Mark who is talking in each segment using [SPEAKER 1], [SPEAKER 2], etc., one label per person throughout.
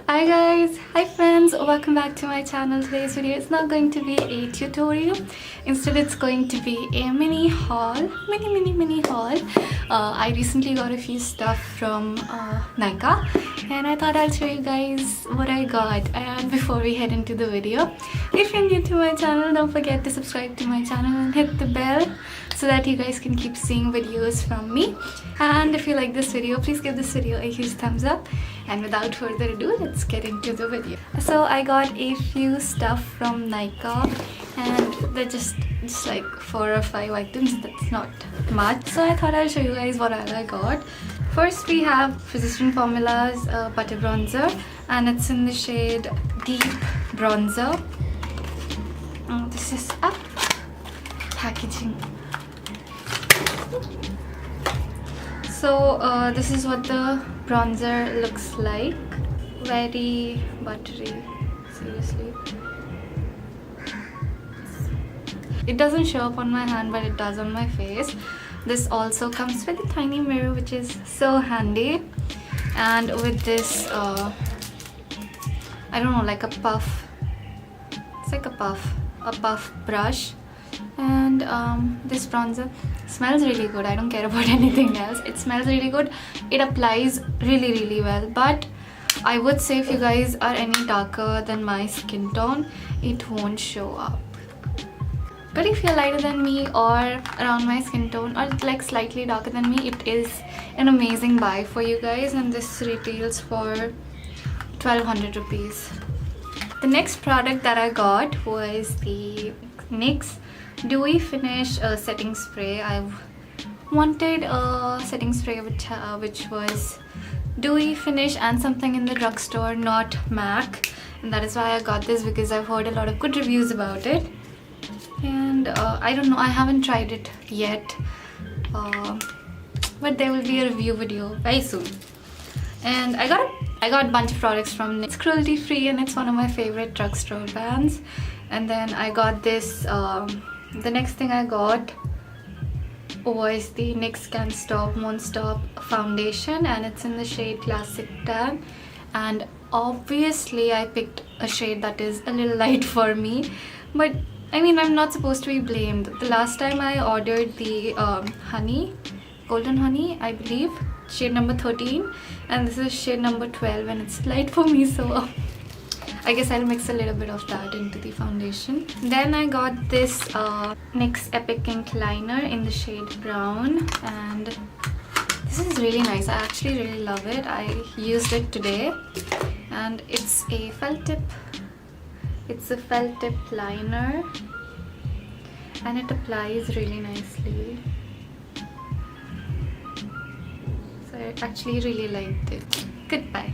[SPEAKER 1] Hi guys, hi friends, welcome back to my channel. Today's video is not going to be a tutorial. Instead, it's going to be a mini haul. Mini haul. I recently got a few stuff from Nyka, and I thought I'll show you guys what I got. And before we head into the video, if you're new to my channel, don't forget to subscribe to my channel and hit the bell so that you guys can keep seeing videos from me. And if you like this video, please give this video a huge thumbs up. And without further ado, let's get into the video. So I got a few stuff from Nyka, and they're just like 4 or 5 items. That's not much, so I thought I'll show you guys what I got. First, we have Physician Formula's butter bronzer, and it's in the shade Deep Bronzer. This is up packaging. So this is what the bronzer looks like. Very buttery, seriously. It doesn't show up on my hand, but it does on my face. This also comes with a tiny mirror, which is so handy, and with this I don't know, like a puff. It's like a puff brush. And this bronzer smells really good. I don't care about anything else. It smells really good. It applies really well, but I would say if you guys are any darker than my skin tone, it won't show up. But if you're lighter than me or around my skin tone or like slightly darker than me, it is an amazing buy for you guys, and this retails for 1200 rupees. The next product that I got was the NYX Dewy Finish setting spray. I wanted a setting spray which was dewy finish and something in the drugstore, not MAC, and that is why I got this, because I've heard a lot of good reviews about it. And I don't know, I haven't tried it yet, but there will be a review video very soon. And I got a bunch of products from NYX. It's cruelty free and it's one of my favorite drugstore brands. And then I got this. The next thing I got was the NYX Can't Stop Won't Stop foundation, and it's in the shade Classic Tan. And obviously I picked a shade that is a little light for me, but I mean, I'm not supposed to be blamed. The last time I ordered the golden honey, I believe, shade number 13, and this is shade number 12, and it's light for me, so I guess I'll mix a little bit of that into the foundation. Then I got this NYX Epic Ink liner in the shade brown, and this is really nice. I actually really love it. I used it today, and it's a felt tip. It's a felt tip liner, and it applies really nicely. So I actually really liked it. Goodbye.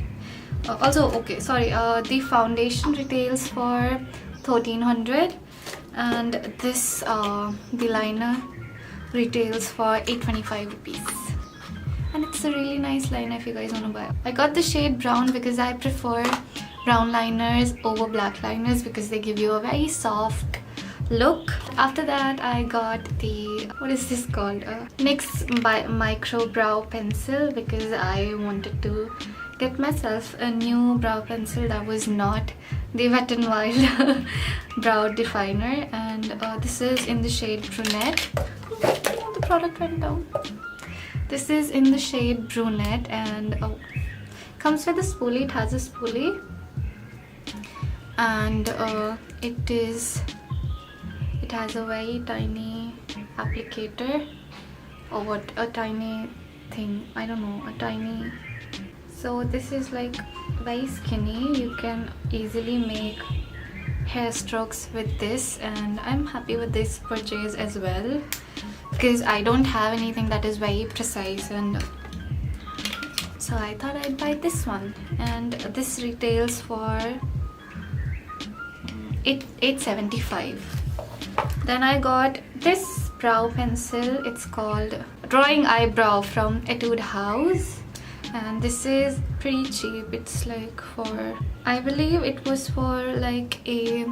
[SPEAKER 1] Also, okay, sorry, the foundation retails for 1300, and this the liner retails for 825 rupees, and it's a really nice liner if you guys want to buy. I got the shade brown because I prefer brown liners over black liners because they give you a very soft look. After that, I got the, what is this called, NYX micro brow pencil, because I wanted to get myself a new brow pencil that was not the Wet n Wild brow definer, and this is in the shade Brunette. Oh, the product went down. This is in the shade Brunette, and comes with a spoolie. It has a spoolie, and it has a very tiny applicator, or what, a tiny thing, I don't know, a tiny. So this is like very skinny. You can easily make hair strokes with this, and I'm happy with this purchase as well because I don't have anything that is very precise, and so I thought I'd buy this one, and this retails for 875. Then I got this brow pencil. It's called Drawing Eyebrow from Etude House, and this is pretty cheap. It's like for, I believe it was for like a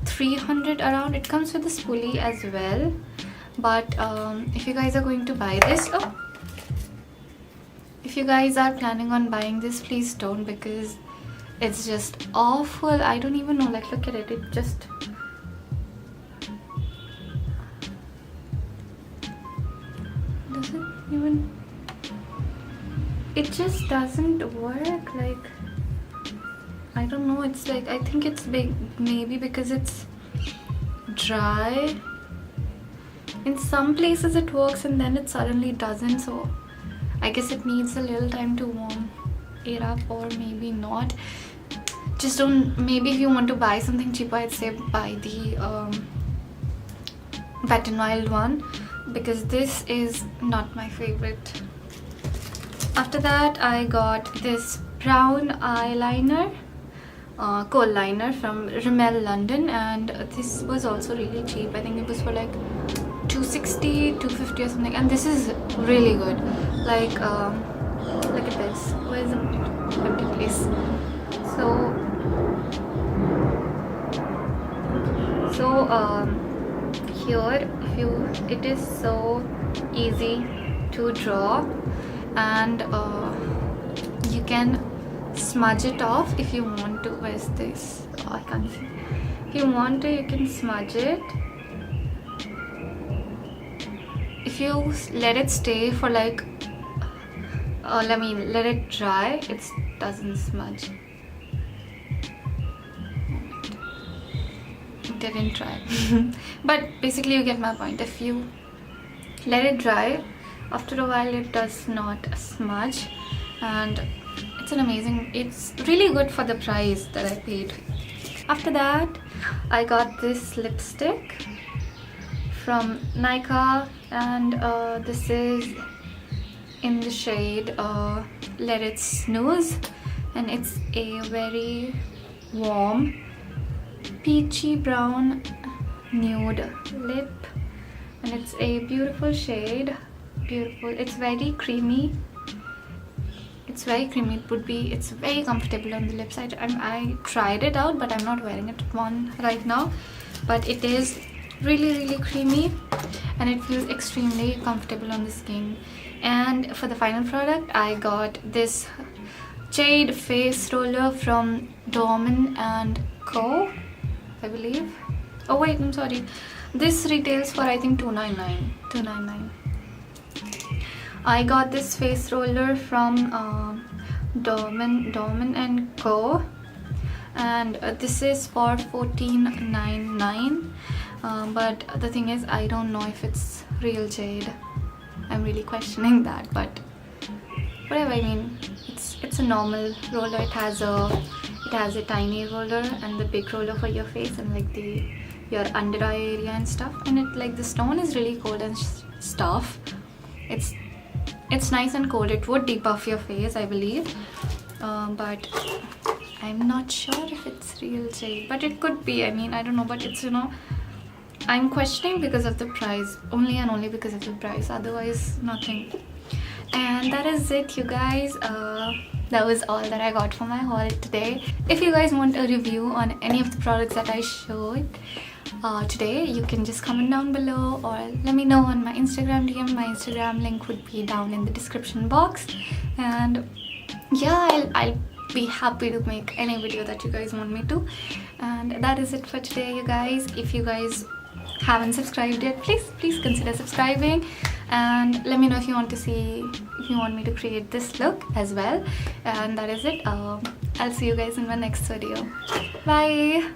[SPEAKER 1] 300 around. It comes with a spoolie as well, but if you guys are going to buy this, if you guys are planning on buying this, please don't, because it's just awful. I don't even know, like look at it, it just doesn't even, it just doesn't work. Like I don't know, it's like, I think it's big, maybe because it's dry. In some places it works and then it suddenly doesn't, so I guess it needs a little time to warm it up, or maybe not. Just don't, maybe if you want to buy something cheaper, I'd say buy the Wet n Wild one, because this is not my favorite. After that I got this brown eyeliner, kohl liner from Rimmel London, and this was also really cheap. I think it was for like 260, 250 or something, and this is really good. Like look at this, where is the empty place? So here, if you, it is so easy to draw, and you can smudge it off if you want to. Where's this? Oh, I can't see. If you want to, you can smudge it. If you let it stay for like let it dry, it doesn't smudge. It didn't dry. But basically you get my point. If you let it dry, after a while it does not smudge, and it's an amazing, it's really good for the price that I paid. After that I got this lipstick from Nyka, and this is in the shade Let It Snooze, and it's a very warm peachy brown nude lip, and it's a beautiful shade. Beautiful. It's very creamy. It's very creamy. It's very comfortable on the lips. I tried it out, but I'm not wearing it on right now. But it is really creamy, and it feels extremely comfortable on the skin. And for the final product, I got this jade face roller from Dorman and Co, I believe. Oh wait, I'm sorry, this retails for I think $299. I got this face roller from Dorman and Co, and this is for $14.99. But the thing is, I don't know if it's real jade. I'm really questioning that, but whatever. I mean, it's a normal roller. It has a tiny roller and the big roller for your face and like your under eye area and stuff. And it, like, the stone is really cold and stuff. It's nice and cold. It would depuff your face, I believe, but I'm not sure if it's real jade, but it could be. I mean, I don't know, but it's, you know, I'm questioning because of the price, only and only because of the price, otherwise nothing. And that is it, you guys. That was all that I got for my haul today. If you guys want a review on any of the products that I showed today, you can just comment down below or let me know on my Instagram DM. My Instagram link would be down in the description box. And yeah, I'll be happy to make any video that you guys want me to. And that is it for today, you guys. If you guys haven't subscribed yet, please consider subscribing, and let me know if you want me to create this look as well. And that is it. I'll see you guys in my next video. Bye.